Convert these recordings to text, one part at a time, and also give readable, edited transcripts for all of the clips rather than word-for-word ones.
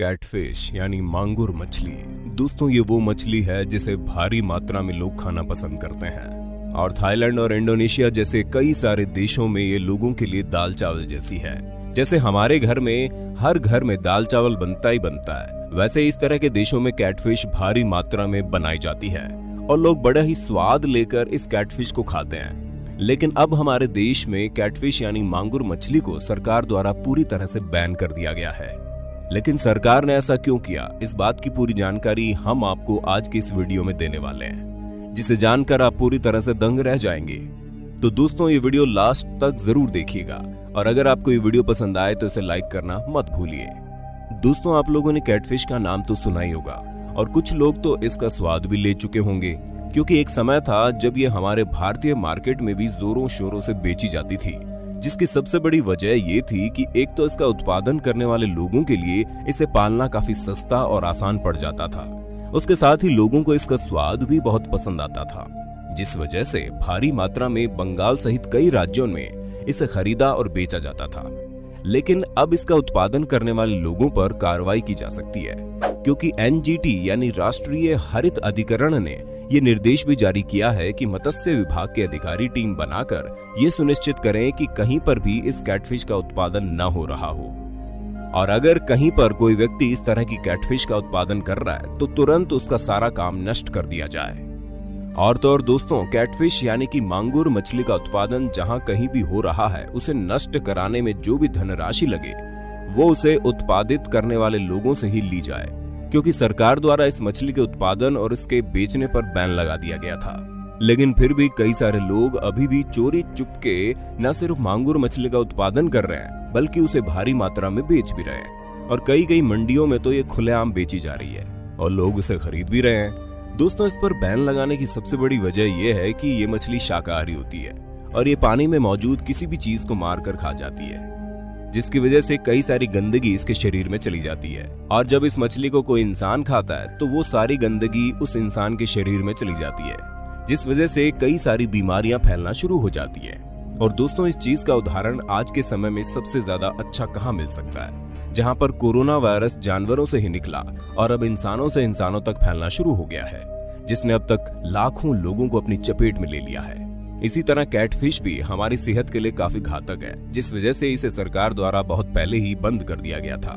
Catfish यानी मांगुर मछली। दोस्तों ये वो मछली है जिसे भारी मात्रा में लोग खाना पसंद करते हैं और थाईलैंड और इंडोनेशिया जैसे कई सारे देशों में ये लोगों के लिए दाल चावल जैसी है। जैसे हमारे घर में हर घर में दाल चावल बनता ही बनता है, वैसे इस तरह के देशों में कैटफिश भारी मात्रा में बनाई जाती है और लोग बड़ा ही स्वाद लेकर इस कैटफिश को खाते हैं। लेकिन अब हमारे देश में कैटफिश यानी मांगुर मछली को सरकार द्वारा पूरी तरह से बैन कर दिया गया है। लेकिन सरकार ने ऐसा क्यों किया, इस बात की पूरी जानकारी हम आपको आज के इस वीडियो में देने वाले हैं, जिसे जानकर आप पूरी तरह से दंग रह जाएंगे। तो दोस्तों ये वीडियो लास्ट तक जरूर देखिएगा और अगर आपको ये वीडियो पसंद आए तो इसे लाइक करना मत भूलिए। दोस्तों आप लोगों ने कैटफिश का नाम तो सुना ही होगा और कुछ लोग तो इसका स्वाद भी ले चुके होंगे, क्योंकि एक समय था जब ये हमारे भारतीय मार्केट में भी जोरों शोरों से बेची जाती थी, जिसकी सबसे बड़ी वजह ये थी कि एक तो इसका उत्पादन करने वाले लोगों के लिए इसे पालना काफी सस्ता और आसान पड़ जाता था। उसके साथ ही लोगों को इसका स्वाद भी बहुत पसंद आता था, जिस वजह से भारी मात्रा में बंगाल सहित कई राज्यों में इसे खरीदा और बेचा जाता था। लेकिन अब इसका उत्पादन करने वाले लोगों पर कार्रवाई की जा सकती है, क्योंकि एनजीटी यानी राष्ट्रीय हरित अधिकरण ने ये निर्देश भी जारी किया है कि मत्स्य विभाग के अधिकारी टीम बनाकर ये सुनिश्चित करें कि कहीं पर भी इस कैटफिश का उत्पादन न हो रहा हो, और अगर कहीं पर कोई व्यक्ति इस तरह की कैटफिश का उत्पादन कर रहा है तो तुरंत उसका सारा काम नष्ट कर दिया जाए। और तो और दोस्तों, कैटफिश यानी कि मांगुर मछली का उत्पादन जहां कहीं भी हो रहा है, उसे नष्ट कराने में जो भी धनराशि लगे वो उसे उत्पादित करने वाले लोगों से ही ली जाए, क्योंकि सरकार द्वारा इस मछली के उत्पादन और इसके बेचने पर बैन लगा दिया गया था। लेकिन फिर भी कई सारे लोग अभी भी चोरी चुपके न सिर्फ मांगुर मछली का उत्पादन कर रहे हैं, बल्कि उसे भारी मात्रा में बेच भी रहे हैं और कई मंडियों में तो ये खुलेआम बेची जा रही है और लोग उसे खरीद भी रहे हैं। दोस्तों इस पर बैन लगाने की सबसे बड़ी वजह यह है कि ये मछली शाकाहारी होती है और ये पानी में मौजूद किसी भी चीज को मारकर खा जाती है, जिसकी वजह से कई सारी गंदगी इसके शरीर में चली जाती है। और जब इस मछली को कोई इंसान खाता है तो वो सारी गंदगी उस इंसान के शरीर में चली जाती है, जिस वजह से कई सारी बीमारियां फैलना शुरू हो जाती है। और दोस्तों इस चीज का उदाहरण आज के समय में सबसे ज्यादा अच्छा कहाँ मिल सकता है, जहां पर कोरोना वायरस जानवरों से ही निकला और अब इंसानों से इंसानों तक फैलना शुरू हो गया है, जिसने अब तक लाखों लोगों को अपनी चपेट में ले लिया है। इसी तरह कैटफिश भी हमारी सेहत के लिए काफी घातक है, जिस वजह से इसे सरकार द्वारा बहुत पहले ही बंद कर दिया गया था।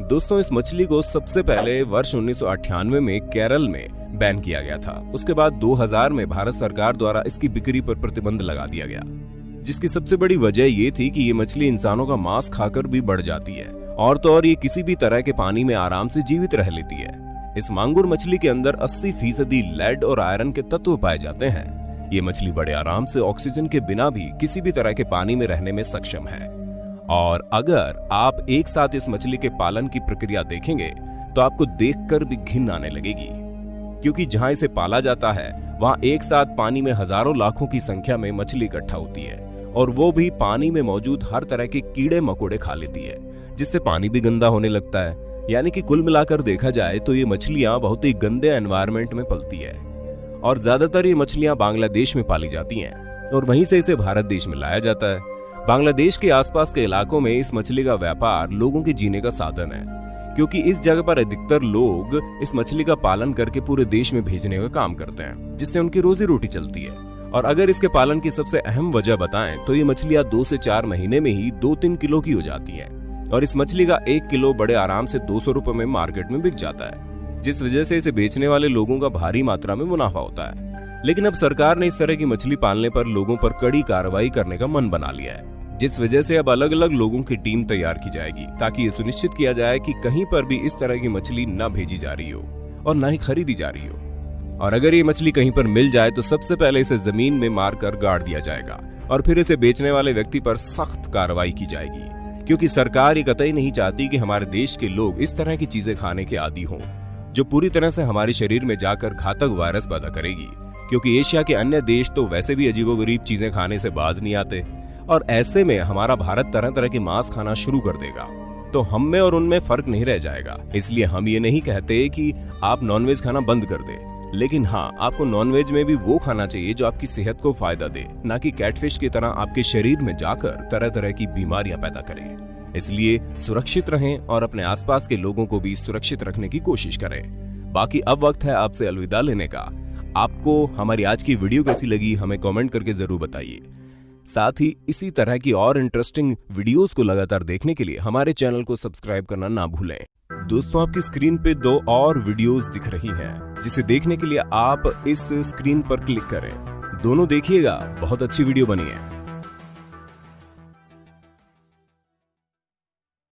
दोस्तों इस मछली को सबसे पहले वर्ष 1998 में केरल में बैन किया गया था। उसके बाद 2000 में भारत सरकार द्वारा इसकी बिक्री पर प्रतिबंध लगा दिया गया, जिसकी सबसे बड़ी वजह ये थी कि ये मछली इंसानों का मांस खाकर भी बढ़ जाती है और तो और ये किसी भी तरह के पानी में आराम से जीवित रह लेती है। इस मांगुर मछली के अंदर 80% लेड और आयरन के तत्व पाए जाते हैं। ये मछली बड़े आराम से ऑक्सीजन के बिना भी किसी भी तरह के पानी में रहने में सक्षम है। और अगर आप एक साथ इस मछली के पालन की प्रक्रिया देखेंगे तो आपको देखकर भी घिन आने लगेगी, क्योंकि जहां इसे पाला जाता है वहां एक साथ पानी में हजारों लाखों की संख्या में मछली इकट्ठा होती है और वो भी पानी में मौजूद हर तरह के कीड़े मकोड़े खा लेती है, जिससे पानी भी गंदा होने लगता है। यानी कि कुल मिलाकर देखा जाए तो ये मछलियां बहुत ही गंदे एनवायरनमेंट में पलती है और ज्यादातर ये मछलियां बांग्लादेश में पाली जाती हैं और वहीं से इसे भारत देश में लाया जाता है। बांग्लादेश के आसपास के इलाकों में इस मछली का व्यापार लोगों के जीने का साधन है, क्योंकि इस जगह पर अधिकतर लोग इस मछली का पालन करके पूरे देश में भेजने का काम करते हैं, जिससे उनकी रोजी रोटी चलती है। और अगर इसके पालन की सबसे अहम वजह बताएं तो ये मछलियां 2 से 4 महीने में ही 2-3 किलो की हो जाती है और इस मछली का 1 किलो बड़े आराम से 200 रुपए में मार्केट में बिक जाता है, जिस वजह से इसे बेचने वाले लोगों का भारी मात्रा में मुनाफा होता है। लेकिन अब सरकार ने इस तरह की मछली पालने पर लोगों पर कड़ी कार्रवाई करने का मन बना लिया है, जिस वजह से अब अलग अलग लोगों की टीम तैयार की जाएगी ताकि ये सुनिश्चित किया जाए कि कहीं पर भी इस तरह की मछली न भेजी जा रही हो और न ही खरीदी जा रही हो। और अगर ये मछली कहीं पर मिल जाए तो सबसे पहले इसे जमीन में मारकर गाड़ दिया जाएगा और फिर इसे बेचने वाले व्यक्ति पर सख्त कार्रवाई की जाएगी, क्योंकि सरकार ये कतई नहीं चाहती कि हमारे देश के लोग इस तरह की चीजें खाने के आदी हों, जो पूरी तरह से हमारे शरीर में जाकर घातक वायरस पैदा करेगी। क्योंकि एशिया के अन्य देश तो वैसे भी अजीबोगरीब चीजें खाने से बाज नहीं आते और ऐसे में हमारा भारत तरह तरह के मांस खाना शुरू कर देगा, तो हम में और उनमें फर्क नहीं रह जाएगा। इसलिए हम ये नहीं कहते कि आप नॉनवेज खाना बंद कर दे, लेकिन हाँ, आपको नॉनवेज में भी वो खाना चाहिए जो आपकी सेहत को फायदा दे, ना कि कैटफिश की तरह आपके शरीर में जाकर तरह तरह की बीमारियां पैदा करे। इसलिए सुरक्षित रहें और अपने आसपास के लोगों को भी सुरक्षित रखने की कोशिश करें। बाकी अब वक्त है आपसे अलविदा लेने का। आपको हमारी आज की वीडियो कैसी लगी हमें कमेंट करके जरूर बताइए। साथ ही इसी तरह की और इंटरेस्टिंग वीडियोस को लगातार देखने के लिए हमारे चैनल को सब्सक्राइब करना ना भूलें। दोस्तों, आपकी स्क्रीन पे 2 और वीडियोस दिख रही हैं, जिसे देखने के लिए आप इस स्क्रीन पर क्लिक करें। दोनों देखिएगा, बहुत अच्छी वीडियो बनी है।